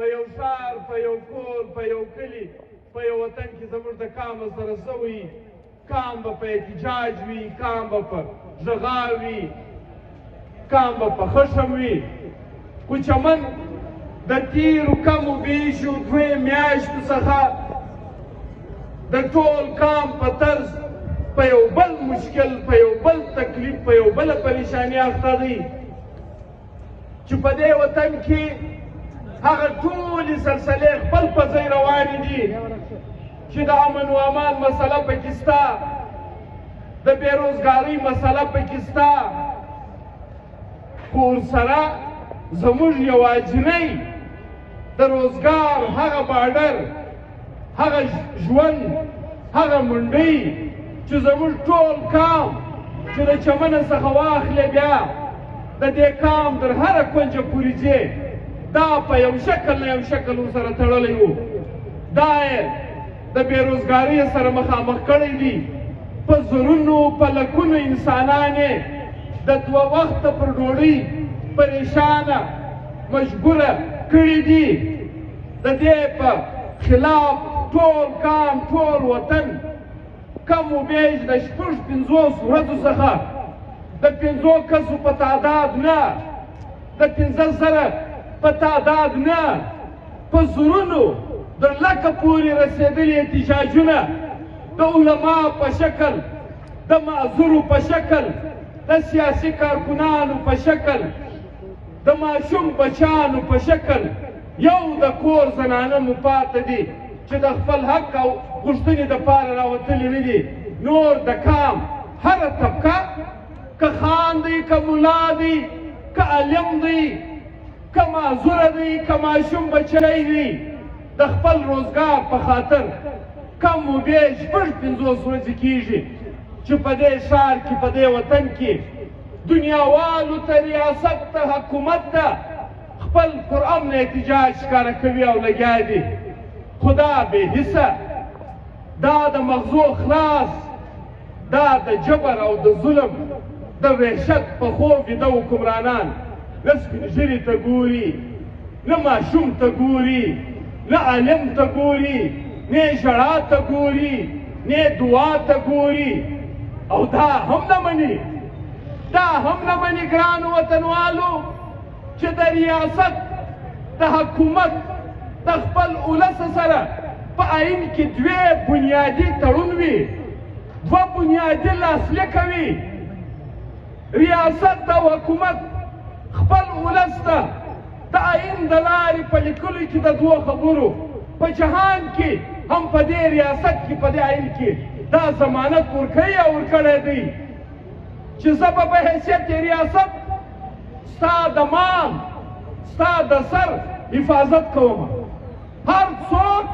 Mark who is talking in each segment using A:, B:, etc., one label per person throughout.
A: په یو ښار په یو کور په یو کلي په یو وطن کې زموږ د کامه سره څه وي کام به په احتجاج وي کام به په ژغا وي کام به په خشم وي خو چمن د تیرو کمو بیشو دوې میاشتو څخه د ټول کام په طرز په یو بل مشکل په یو بل تکلیف په یو بله پریشاني اخته دی چې په دې وطن کې هغه ټولې سلسلې خپل په ځای روانې دي چې د امن و امان مسله پکې سته د بېروزګارۍ مسله پکې سته خو ورسره زموږ یوازینۍ د روزګار هغه باډر هغه ژوند هغه منډۍ چې زموږ ټول کام چې د چمنه څخه واخلې بیا د دې کام در هره کونجه پورې ځې دا په یو شکل نه یو شکل ورسره تړلی و دا یې د بېروزګارۍ سره مخامخ کړی دي په زرونو په لکونو انسانان یې د دوه وخته پر ډوډۍ پریشانه مجبوره کړي دي د دې په خلاف ټول کام ټول وطن کم و بیش د شپږ پنځوس ورځو څخه د 5 کسو په تعداد نه د 15,000 په تعداد نه په زرونو در لکه پورې رسېدلي احتجاجونه د علما په شکل د معذورو په شکل د سیاسي کارکنانو په شکل د ماشوم بچانو په شکل یو د کور زنانه مو پاته دي چې د خپل حق او غوښتنې دپاره راوتلي نه دي نور د کام هره طبقه که خان دی که ملا دی که علم دی که معذوره دی که ماشوم بچی دی د خپل روزګار په خاطر کم و بیش 50 ورځې کېږي چې په دې ښار کې په دې وطن کې دنیاوالو ته ریاست ته حکومت ته خپل پر امن احتجاج ښکاره کوي او لګیا دي خو دا بې حسه دا د مغزو خلاص دا د جبر او د ظلم د وحشت په خوب ویده حکمرانان نه سپین ږیري ته ګوري نه ماشوم ته ګوري نه عالم ته ګوري نه ژړا ته ګوري نه دعا ته ګوري او دا هم نه مني دا هم نه مني ګرانو وطنوالو چې د ریاست د حکومت د خپل ولس سره په آئین کې 2 بنیادي تړون وي 2 بنیادي لاسلیک وي ریاست او حکومت خپل ولس ته د آئین د لارې په لیکلو کې د 2 خبرو په جهان کې هم په دې ریاست کې په دې آئین کې دا ضمانت ورکوي او ورکړی دی چې زه به په حیثیت ریاست ستا د مال ستا د سر حفاظت کوم هر څوک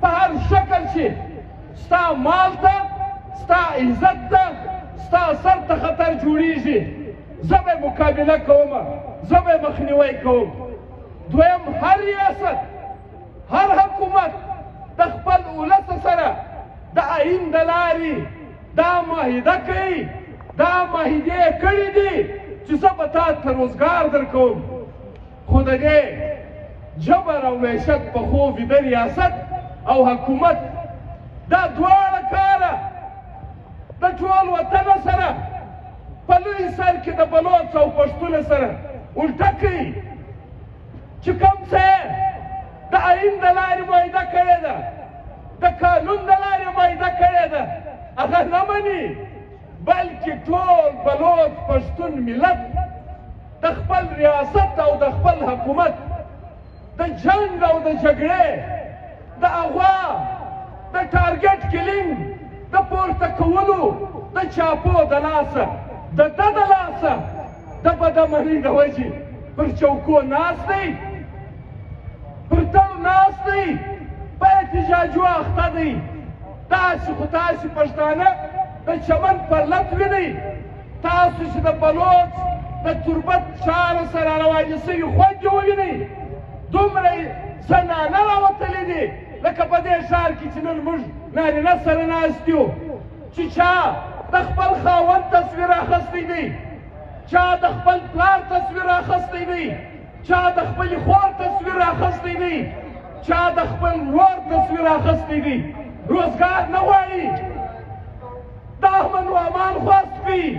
A: په هر شکل چې ستا مال ته ستا عزت ته ستا سر ته خطر جوړیږي زه به مقابله کوم زه به مخنیوی کوم دویم هر ریاست هر حکومت د خپل ولس سره د آئین د لارې دا معاهده کوي دا معاهدې کړي دي چې زه به تا ته روزګار درکوم خو د دې جبر او وحشت په خوب ویده ریاست او حکومت دا دواړه کاره د ټول وطن سره په لوی سر کې د بلوڅ او پښتون سره الټه کوي چې کوم څه د آئین د لارې معاهده کړې ده د قانون د لارې معاهده کړې ده هغه نه مني بلکې ټول بلوڅ پښتون ملت د خپل ریاست او د خپل حکومت د جنگ او د جګړې د اغوا د ټارګټ کلینګ د پورته کولو د چاپو د لاسه د ده د لاسه د بدامنۍ د وجې پر چوکو ناست دی پر تړ ناست دی په احتجاجو اخته دی تاسې خو تاسې پښتانه د چمن پر لت وینئ تاسو چې د بلوڅ د تربت چاره سره روانې سوي خوندې ووینئ دومره زنانه راوتلې دي لکه په دې ښار کې چې نن موږ نارینه سره ناست یو چې چا د خپل خاوند تصویر اخیستی دی چا د خپل پلار تصویر اخیستی دی چا د خپلې خور تصویر اخیستی دی کوي چا د خپل ورور تصویر اخیستی دی روزګار نه غواړي د احمد نعمان خواست کوي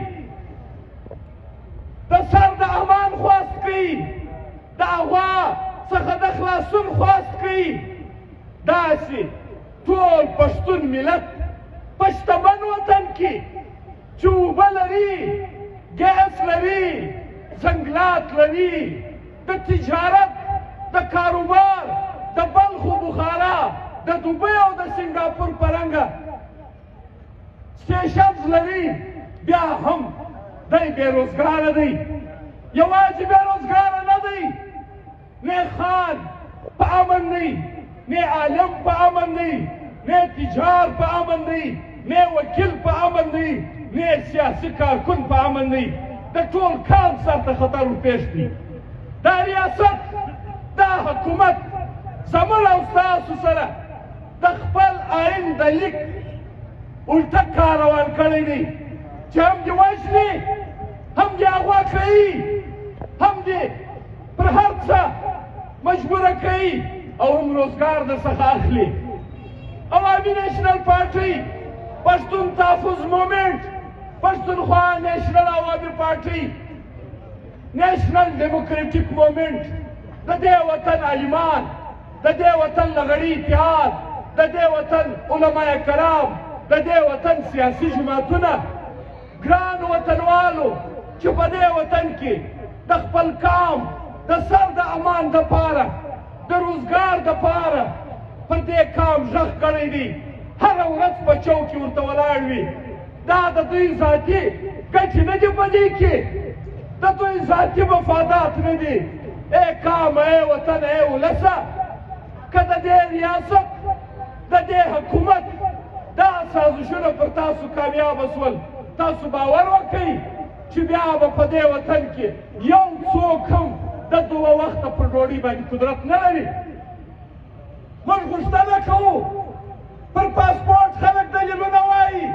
A: د سر د امان خواست کوي د هغه څخه د خلاصون خواست کوي داسې ټول پښتون ملت په شتمن وطن کې چې اوبه لري ګیس لري ځنګلات لري د تجارت د کاروبار د بلخ و بخارا د دوبۍ او د سنګاپور په رنګه سټیشنز لري بیا هم دی بېروزګاره دی یوازې بېروزګاره نه دی نه خان په امن دی نه عالم په امن دی نه تجار په امن دی نه وکیل په امن دی نه سیاسي کارکن په امن دی د ټول کام سر ته خطر ورپېښ دی دا ریاست دا حکومت زموږ او ستاسو سره د خپل آئین د لیک الټه کار روان کړی دی چې هم دې وژني هم دې اغوا کوي هم دې پر هر څه مجبوره کوي او هم روزګار درڅخه اخلي عوامي نیشنل پارټۍ پښتون تحفظ مومنټ پښتونخوا نیشنل عوامي پارټۍ نیشنل ډیموکریټک مومنټ د دې وطن عالمان د دې وطن لغړي اتحاد د دې وطن علماء کرام د دې وطن سیاسي جماعتونه ګران وطنوالو چې په دې وطن کې د خپل کام د سر د امان دپاره د روزګار دپاره پر دې کام غږ کړی دی هره ورځ په چوک کې ورته ولاړ وي دا د دوی ذاتي ګټې نه دي په دې کې د دوی ذاتي مفادات نه دي ای کام ای وطن ای ولسه که د دې ریاست د دې حکومت دا سازشونه پر تاسو کامیابه سول تاسو باور وکړئ چې بیا به په دې وطن کې یو څوک هم د دوه وخته پر ډوډۍ باندې قدرت نه لري موږ غوښتنه کوو پر پاسپورټ خلک دلیلونه وایي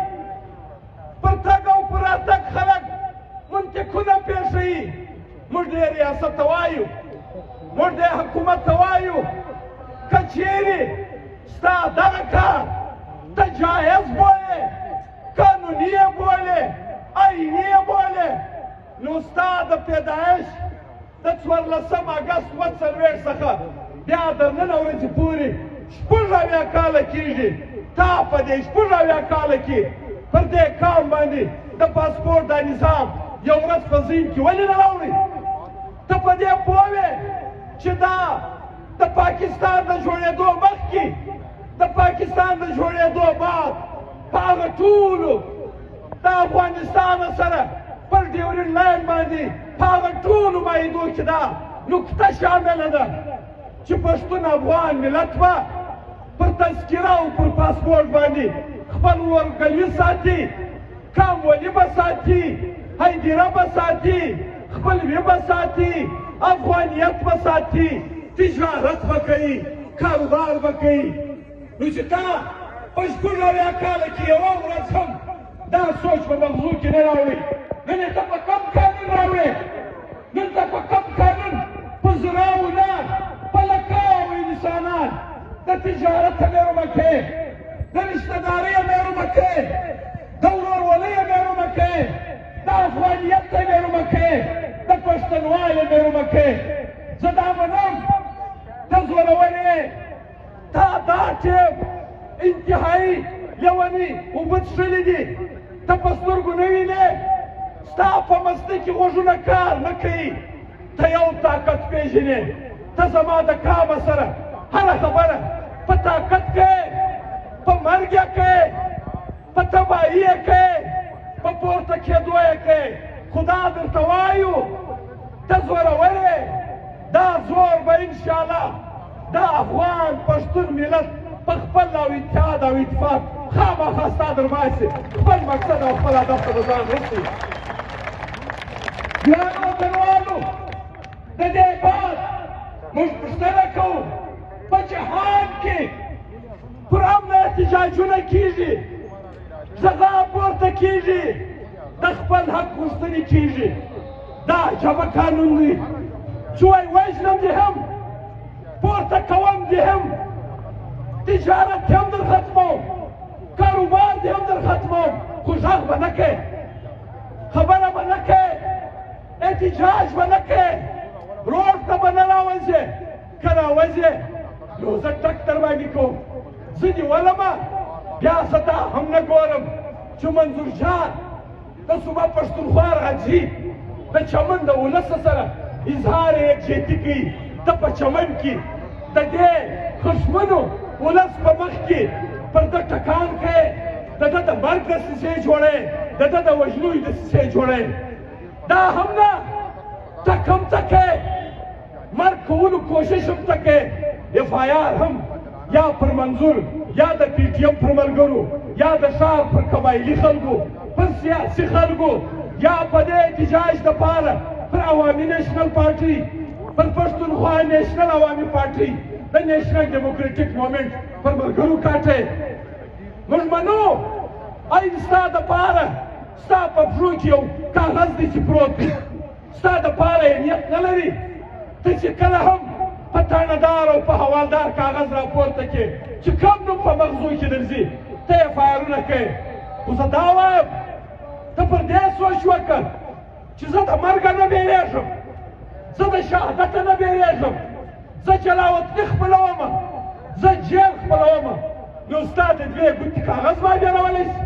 A: پر تګ او پر راتګ خلک منطقونه پېښوي موږ دې ریاست ته وایو موږ دې حکومت ته وایو که چیرې ستا دغه کار ته جایز بولې قانوني یې بولې آئیني یې بولې نو ستا د پیدایش د 14 اګست 2024 څخه بیا تر نن ورځې پورې 80 کاله کېږي تا په دې 80 کاله کې پر دې کام باندې د پاسپورټ دا نظام یو ورځ په ذهن کې ولې نه راوړي ته په دې پوه وې چې دا د پاکستان د جوړېدو مخکې د پاکستان د جوړېدو بعد په هغه ټولو د افغانستان سره پر ډیورنډ لاین باندې په هغه ټولو معاهدو کې دا نقطه شامله ده چې پښتون افغان ملت به پر تذکره او پر پاسپورټ باندې خپل ورورګلوي ساتي کام ولي به ساتي هیدره به ساتي خپلوي به ساتي افغانیت به ساتي تجارت به کوي کاروبار به کوي نو چې تا په 80 کاله کې یوه ورځ هم دا سوچ په مغزو کې نه راوړي نن ته په کوم قانون راوړې نن ته په کوم قانون په زراو نه په لکاو انسانان د تجارت محرومه کوې د رشتهدارۍ محرومه کوې د ورورولۍ محرومه کوې د افغانیت محرومه کوې د پښتونوالۍ محرومه کوې زه دا منم ته زورورې تا دا ټیم انتهایی لیوني اوبه څښلي دي ته په سترګو نه وینې ستا په مستۍ کې غوږونه کار نه کوي ته یو طاقت پېژنې ته زما د کامه سره هره خبره په طاقت کوې په مرګ یې کوې په تباهي یې کوې په پورته کېدو یې کوې خو دا درته وایو ته زورورې دا زور به انشاءالله دا افغان پښتون ملت په خپل او اتحاد او اتفاق خامخا ستا در باسي خپل مقصد او خپل هدف ته به ځان رسوي ګرانو وطنوالو د دې بعد موږ پوښتنه کوو په جهان کې پر امن احتجاجونه کېږي غږا پورته کېږي د خپل حق غوښتنې کېږي دا عجبه قانون دی چې وایي وژنم دې هم پورته کوم دې هم تجارت دې هم در ختموم کاروبار دې هم در ختموم خو غږ به نه کوې خبره به نه کوې احتجاج به نه کوې روډ ته به نه راوځې که راوځې نو زه ټک در باندې کوم زه دې ولمه بیا زه دا هم نه ګورم چې منظور جان د صوبه پښتونخوا راځي د چمن د ولس سره اظهار یکجهتي کوي ته په چمن کې د دې خشمنو ولس په مخ کې پر ده ټکان کوې د ده د مرګ دسیسې جوړې د ده د وژنو دسیسې جوړې دا هم نه ټک هم ته کوې مرګ کولو کوشش هم ته کوې اف آی آر هم یا پر منظور یا د پی ټي ایم پر ملګرو یا د ښار پر قبایلي خلکو پر سیاسي خلکو یا په دې احتجاج دپاره پر عوامي نیشنل پارټي پر پښتونخوا نیشنل عوامي پارټي د نیشنل ډیموکریټک مومنټ پر ملګرو کاټې موږ منو ای ستا دپاره ستا په پښو کې یو کاغذ دی چې پروت دی ستا دپاره یې نیت نه لري ته چې کله هم په تاڼهدار او په حوالدار کاغذ راپورته کړې چې کوم نوم په مغزو کې درځي ته یې فایرونه کوې خو زه دا وایم ته پر دې سوچ وکړه چې زه د مرګه نه بیریږم زه د شهادته نه بیریږم زه جلاوطني خپلومه زه جیل خپلومه نو ستا د دوې ګوتې کاغذ ما بیرولی شي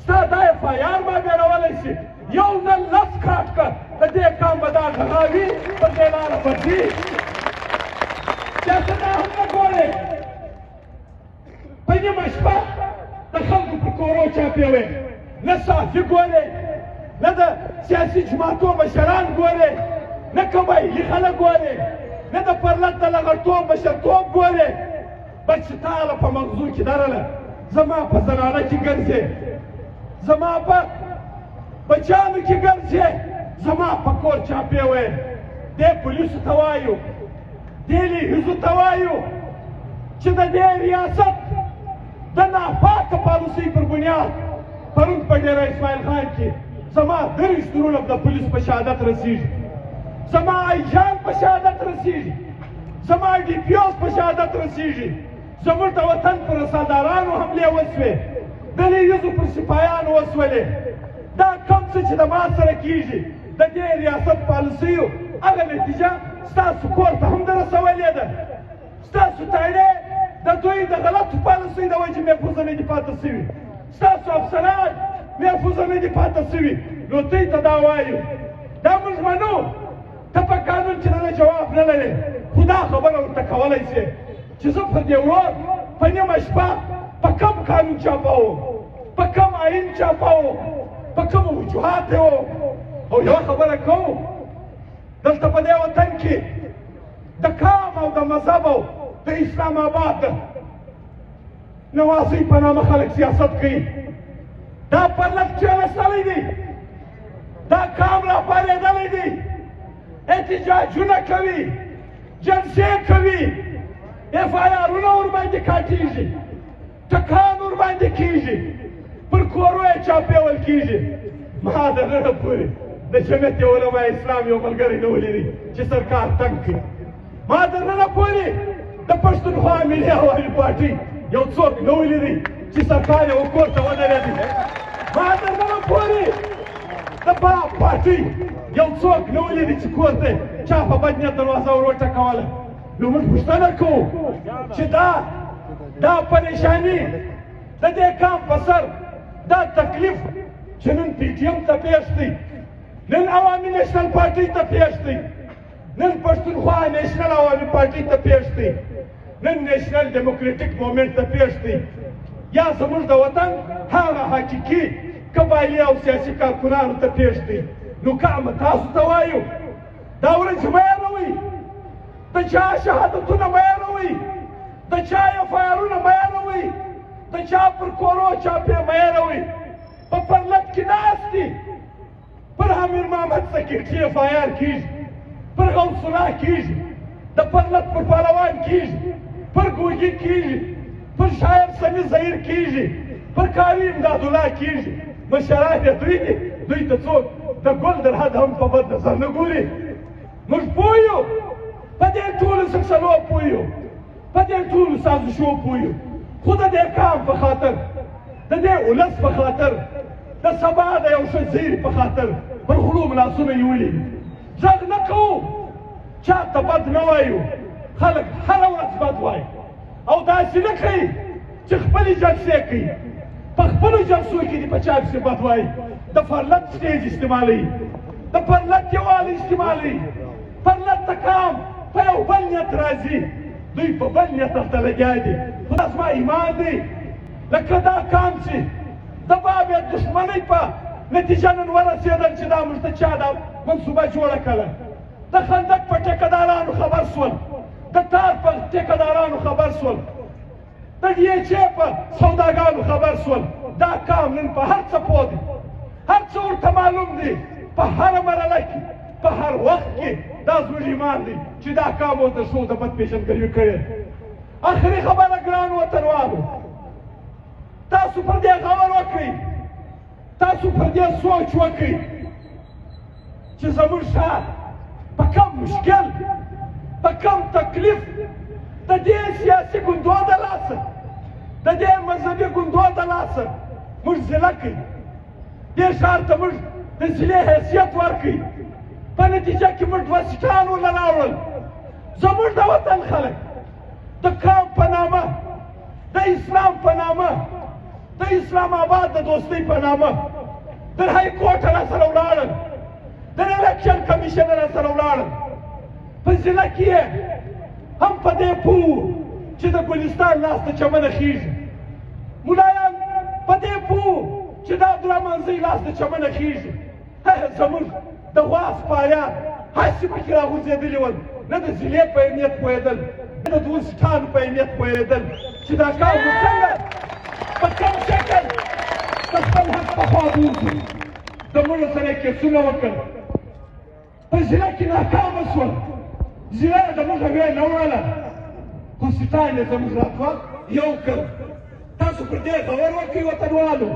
A: ستا دا اف آی آر ما بیرولی شي یو نه لس کاټ کړه د دې کام به دا غغاوي پر دې لاره به ځي بیا ته دا هم نه ګورې په نیمه شپه د خلکو په کورو چاپې وې نه صافي ګورې نه د سیاسي جماعتو مشران ګورې نه قبایلي خلک ګورې نه د پرلت د لغړتوب مشرتوب ګورې بس چې تاله په مغزو کې درله زما په زنانه کې ګرځې زما په بچیانو کې ګرځې زما په کور چاپې وې دې پولیسو ته وایو دې لیحظو ته وایو چې د دې ریاست د ناپاکه پالیسۍ پر بنیاد پرون په ډېره اسماعیل خان کې زما 30 ترونه د پولیس په شهادت رسېږي زما ایجان په شهادت رسېږي زما ډي پي اوس په شهادت رسېږي زموږ د وطن پر رسالدارانو حملې وسوې د لیحظو پر سپایانو وسولې دا کوم څه چې د ما سره کېږي د دې ریاست پالیسیو هغه نتیجه ستاسو کور ته هم دررسولې ده ستاسو تایړې د دوی د غلطو پالیسیو د وجې محفوظه نه دي پاته سوي ستاسو افسران محفوظه نه دي پاته سوي نو دوی ته دا وایو دا موږ منو ته په قانون کې نه جواب نه لرې خو دا خبره ورته کولی شې چې زه پر دې ورور په نیمه شپه په کوم قانون چاپوم په کوم آیین چاپوم په کومو وجوهات یې او یوه خبره کوو دلته په دې وطن کې د قام او د مذهب او د اسلام آباد نوازۍ په نامه خلک سیاست کوي دا پرلت کېناستلی دی دا قام راپارېدلی دی احتجاجونه کوي جلسې کوي اف آی آرونه ورباندې کاټېږي ټکان ورباندې کېږي پر کورو یې چاپېول کېږي ما د ننه پورې د جمعیت علما اسلام یو ملګری نه ولیدی چې سرکار تنګ کړي ما د ننه پورې د پښتونخوا ملي عوامي پارټۍ یو څوک نه ولیدی چې سرکار یې کور ته ودرېدی ما د ننه پورې د باب پارټۍ یو څوک نه ولیدی چې کور ته چا په بد نیت دروازه ور وټکوله نو موږ پوښتنه کوو چې دا پریشاني د دې کام په سر دا تکلیف چې نن پی ټي ایم ته پیښ دی نن عوامي نیشنل پارټۍ ته پیښ دی نن پښتونخوا نیشنل عوامي پارټۍ ته پیښ دی نن نیشنل ډیموکریټک مومنټ ته پیښ دی یا زموږ د وطن هغه حقیقي قبایلي او سیاسي کارکنانو ته پیښ دی نو که تاسو ته وایو دا ورځ مه یادوئ د چا شهادتونه مه یادوئ د چا اف آی آرونه مه یادوئ د چا پر کورو چاپې مه یادوئ په پرلت کې ناست دي پر امیر محمد سکرټي اف آی آر کېږي پر غوث الله کېږي د پرلت پر پهلوان کېږي پر ګورګین کېږي پر شاعر سمیع ظهیر کېږي پر قاضي امداد الله کېږي مشران یې دوی دي دوی ته څوک د ګل در حد هم په بد نظر نه ګوري موږ پوه یو په دې ټولو سلسلو پوه یو، په دې ټولو سازشو پوه یو، خو د دې قام په خاطر، د دې ولس په خاطر، د سبا د یو ښه زیري په خاطر پر غلو لاسونه نیولي دي. غږ نه کوو، چاته بد نه وایو، خلک هره ورځ بد وایي او داسې نه کوي چې خپلې جلسې کوي، په خپلو جلسو کې دې په چا پسې بد وایي، د فرلت سټیج استعمالوي، د فرلت یووالی استعمالوي، فرلت ته قام په یو بل نیت راځي، دوی په بل نیت هلته لګیا دي. خو دا زما ایمان دی لکه دا قام چې د باب دښمنۍ په نتیجه نن ورسېدل چې دا موږ ته چا دا منصوبه جوړه کړه. د خندق په ټیکهدارانو خبر شول، د تار په ټیکهدارانو خبر شول، د ډیچې په سوداګانو خبر شول. دا قام نن په هر څه پوه دی، هر څه ورته معلوم دی، په هره مرحله کې، په هر وخت کې دا زموږ ایمان دی چې دا قام ورته شو د بد پېژندګلوي کړې. آخري خبره ګرانو وطنوالو، تاسو پر دې غور وکړئ، تاسو پر دې سوچ وکړئ چې زموږ ښار په کم مشکل، په کم تکلیف د دې سیاسي ګوندو د لاسه، د دې مذهبي ګوندو د لاسه موږ ضلع کوي. دې ښار ته موږ د ضلع حیثیت ورکوي، په نتیجه کې موږ دوه سیټان ورله راوړل. زموږ د وطن خلک د قام په نامه، د اسلام په نامه، د اسلام آباد د دوستۍ په نامه د های کورټ را سره ولاړل، د الیکشن کمیشن را سره ولاړل. په ضلع کې یې هم په دې پوه چې د ګلستان لاس ته چمنه خیږي، ملایان په دې پوه چې د عبدالرحمنزۍ لاس ته چمنه خیږي. زموږ د غوا سپایان هسې پکې راغورځېدلي ول، نه د ضلع په اهمیت پوهېدل، نه د دوو سیټانو په اهمیت پوهېدل چې دا کار موږ څنګه په کوم شکل د خپل حق په خوا بوځو. د مړو سره یې کیسونه وکړل، په ضلع کې ناکامه شول، ضلع یې زموږ ویې نه وړله، خو سیټان یې زموږ راتګ یو کړ. تاسو پر دې غور وکړئ وطنوالو،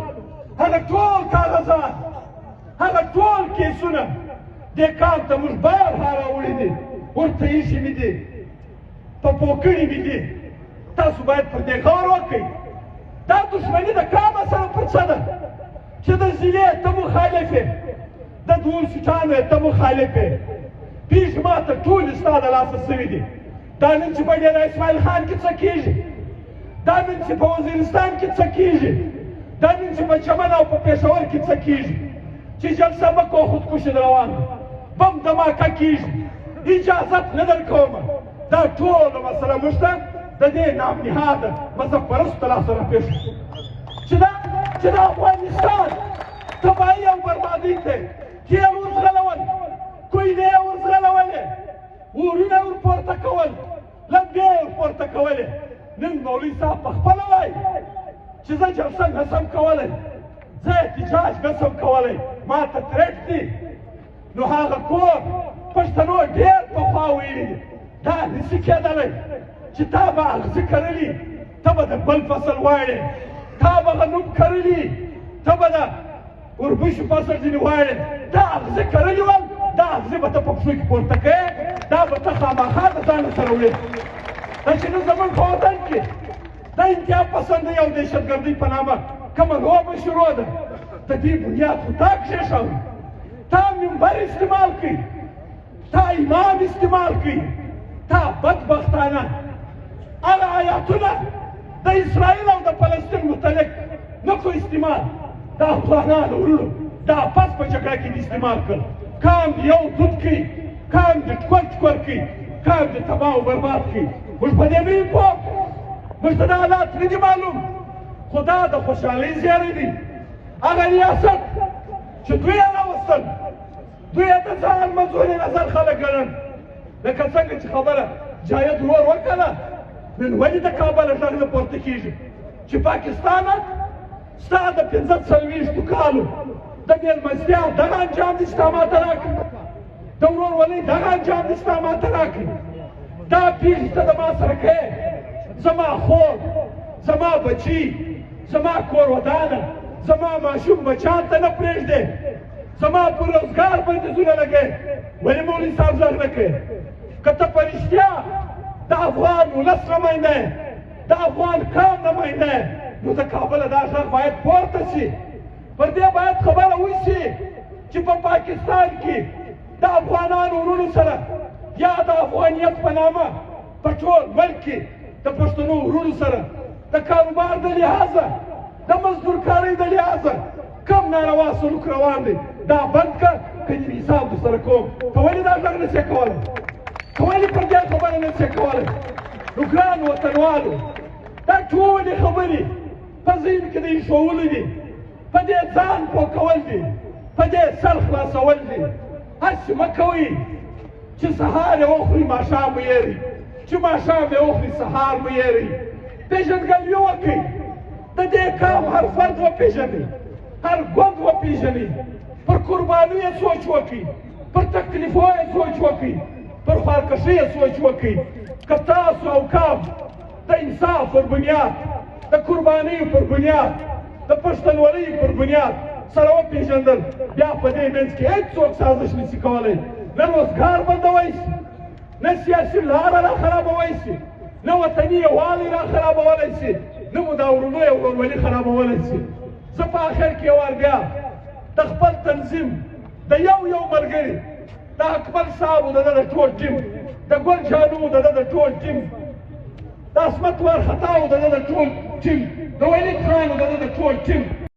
A: هغه ټول کاغذات، هغه ټول کیسونه دې قام ته موږ بارها راوړي دي، ورته ایښي مې دي، په پوکړي مې دي. تاسو باید پر دې غور وکړئ. دا دښمني د قام سره پر څه ده چې د ضلع ته مخالف یې، د دوو سیټانو ته مخالف یې. پیښې ماته ټولې ستا د لاسه سوي دي. دا نن چې په ډېره اسماعیل خان کې څه کېږي، دا نن چې په وزیرستان کې څه کېږي، دا نن چې په چمن او په پېښور کې څه کېږي، چې جلسه مه کوه خودکشي روان ده، بم دماکه کېږي، اجازت نه درکومه. دا ټوله مسله موږ ته د دې نامنهاده مذهب پرستو لاسه راپېښ شو چې د افغانستان تباهي او بربادي ته تیل ورځغلول، کویلې یې ورځغلولې، اورونه یې ورپورته کول، لمبې یې ورپورته کولې. نن مولوي صاحب په خپله وایي چې زه جلسه نسم کولی، زه احتجاج نسم کولی، ما ته ترېټ دي. نو هغه کور پښتنو ډېر پخوا ویلي دي دا نشي کېدلی چې تا به اغزي کرلي، ته به د بل فصل واړې، تا به غنم کرلي، ته به د وربشو فصل ځینې واړې. دا اغزي کرلي ول، دا اغزي به ته په پښو کې پورته کوې، دا به ته خامخا د ځانه سره وړې. دا چې نن زموږ په وطن کې د انتها پسندۍ او دهشتګردۍ په نامه کومه لوبه شروع ده، د دې بنیاد خو تا کښېښود. تا منبر استعمال کړي، تا امام استعمال کړي، تا بدبختانه هغه آیاتونه د اسرائیل او د فلسطین متعلق نه کو استعمال، دا افغانانو وروڼو دا پس په جګړه کې استعمال کړ. قام دې یو دود کړي، قام دې ټکور ټکور کړي، قام دې تباه او برباد کړي. موږ په دې نه یو پوه، موږ ته دا حالات نه دي معلوم، خو دا د خوشحالۍ زیری دي. هغه ریاست چې دوی یې راوستل، دوی یې د ځان منظور نظر خلک ګڼل، لکه څنګه چې خبره جاید ورور وکړه. نن ولې د کابل غږ نه پورته کېږي چې پاکستانه ستا د 45 کالو د مېلمستیا دغه انجام دې ستا ماته راکړي، د ورورولۍ دغه انجام دې ستا ماته راکړي. دا پیښې ته د ما سره کوې، زما خور، زما بچي، زما کور ودانه، زما ماشوم بچیان ته نه پرېږدې، زما په روزګار بندیزونه لګوې. ولې مولوي صاحب غږ نه کوې؟ که ته په رښتیا د افغان ولس نماینده یې، د افغان قوم نماینده یې، نو د کابله دا غږ باید پورته شي. پر دې باید خبره وشي چې په پاکستان کې د افغانانو ورونو سره یا د افغانیت په نامه په ټول ملک کې د پښتنو ورونو سره د کاروبار د لحاظه د مزدورکارۍ د لحاظه کم ناروا سلوک روان دی، دا بند کړه که دې حساب درسره کوم. ته ولې دا غږ نشې کولی؟ ته ولې پر دې خبره نشې کولی؟ نو ګران وطنوالو، دا ټولې خبرې په ذهن کې د ایښودلو دي، په دې ځان پوه کول دي، په دې سر خلاصول دي. هسې مه کوئ چې سهار یې وخوري ماښام مو هېروي، چې ماښام یې وخوري سهار مو هېروي. پېژندګلوي وکړئ، د دې قوم هر فرد وپېژنئ، هر ګوند وپېژنئ، پر قربانیو یې سوچ وکړئ، پر تکلیفو یې سوچ وکړئ، پر خواکشۍ یې سوچ وکړئ. که تاسو او قوم د انصاف پر بنیاد، د قربانیو پر بنیاد، د پښتونولۍ پر بنیاد سره وپېژندل، بیا په دې منځ کې هېڅوک سازش نشي کولی. نه روزګار بندوی شي، نه سیاسي لاره را خرابوی شي، نه وطني یووالی را خرابولی شي، نه مو دا ورونو یا ورورولي خرابولی شي. زه په آخر کې یو وار بیا د خپل تنظیم د یو ملګري د اکبر صاحب د ده د ټول ټیم، د ګل جانو د ده د ټول ټیم، د عصمت وارخطاو د ده د ټول ټیم، د ولید خان د ده د ټول ټیم